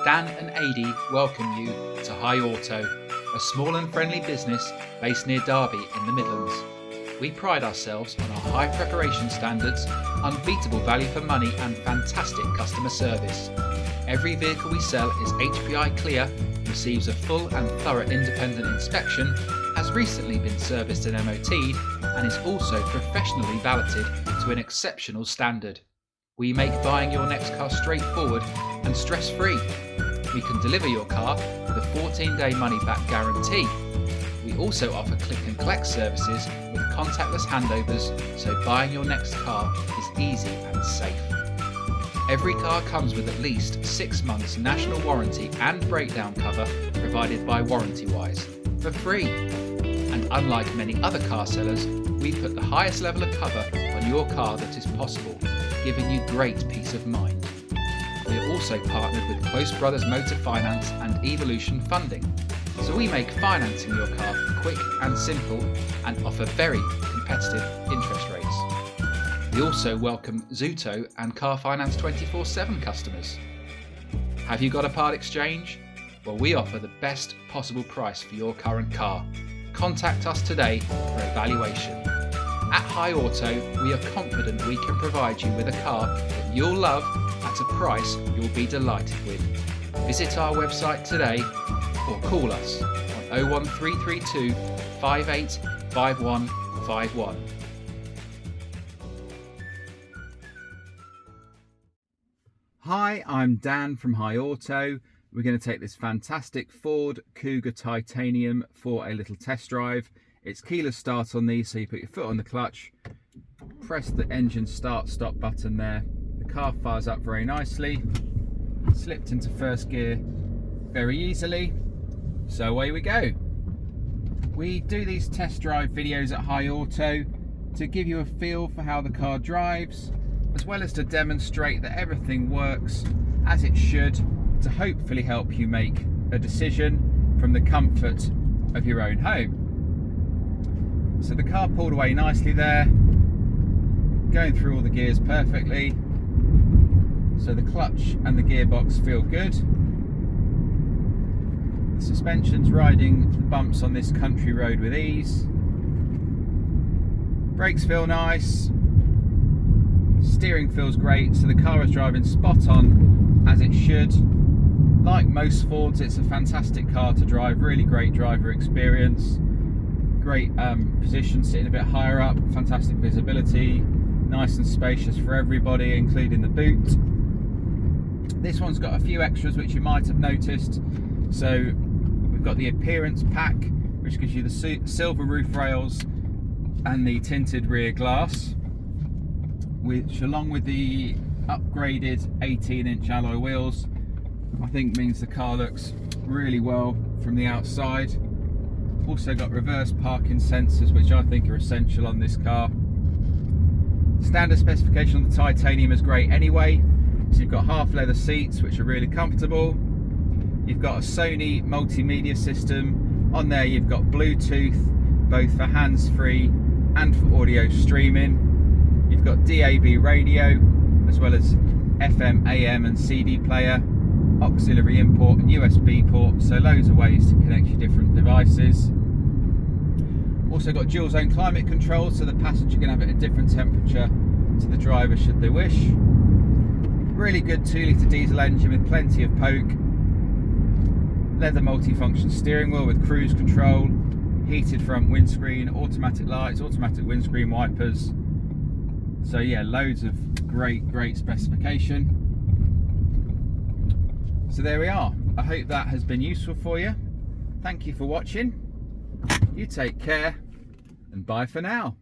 Dan and Adi welcome you to High Auto, a small and friendly business based near Derby in the Midlands. We pride ourselves on our high preparation standards, unbeatable value for money and fantastic customer service. Every vehicle we sell is HPI clear, receives a full and thorough independent inspection, has recently been serviced and MOT'd, and is also professionally valeted to an exceptional standard. We make buying your next car straightforward and stress-free. We can deliver your car with a 14-day money-back guarantee. We also offer click and collect services with contactless handovers, so buying your next car is easy and safe. Every car comes with at least 6 months national warranty and breakdown cover provided by Warrantywise for free. And unlike many other car sellers, we put the highest level of cover on your car that is possible, giving you great peace of mind. We are also partnered with Close Brothers Motor Finance and Evolution Funding, so we make financing your car quick and simple and offer very competitive interest rates. We also welcome Zuto and Car Finance 24/7 customers. Have you got a part exchange? Well, we offer the best possible price for your current car. Contact us today for evaluation. At High Auto, we are confident we can provide you with a car that you'll love at a price you'll be delighted with. Visit our website today or call us on 01332 585151. Hi, I'm Dan from High Auto. We're going to take this fantastic Ford Kuga Titanium for a little test drive. It's keyless start on these, so you put your foot on the clutch, press the engine start-stop button there. The car fires up very nicely, slipped into first gear very easily, so away we go. We do these test drive videos at High Auto to give you a feel for how the car drives, as well as to demonstrate that everything works as it should, to hopefully help you make a decision from the comfort of your own home. So the car pulled away nicely there, going through all the gears perfectly. So the clutch and the gearbox feel good. The suspension's riding the bumps on this country road with ease. Brakes feel nice. Steering feels great, so the car is driving spot on as it should. Like most Fords, it's a fantastic car to drive, really great driver experience. Great position, sitting a bit higher up, fantastic visibility, nice and spacious for everybody, including the boot. This one's got a few extras which you might have noticed. So we've got the appearance pack, which gives you the silver roof rails and the tinted rear glass, which along with the upgraded 18-inch alloy wheels, I think means the car looks really well from the outside. Also got reverse parking sensors, which I think are essential on this car. Standard specification on the titanium is great anyway. So you've got half leather seats, which are really comfortable. You've got a Sony multimedia system. On there you've got Bluetooth, both for hands-free and for audio streaming. You've got DAB radio, as well as FM, AM and CD player, auxiliary import and USB port, so loads of ways to connect your different devices. Also got dual zone climate control, so the passenger can have it at a different temperature to the driver should they wish. Really good 2-litre diesel engine with plenty of poke. Leather multifunction steering wheel with cruise control, heated front windscreen, automatic lights, automatic windscreen wipers. So yeah, loads of great specification. So there we are. I hope that has been useful for you. Thank you for watching. You take care and bye for now.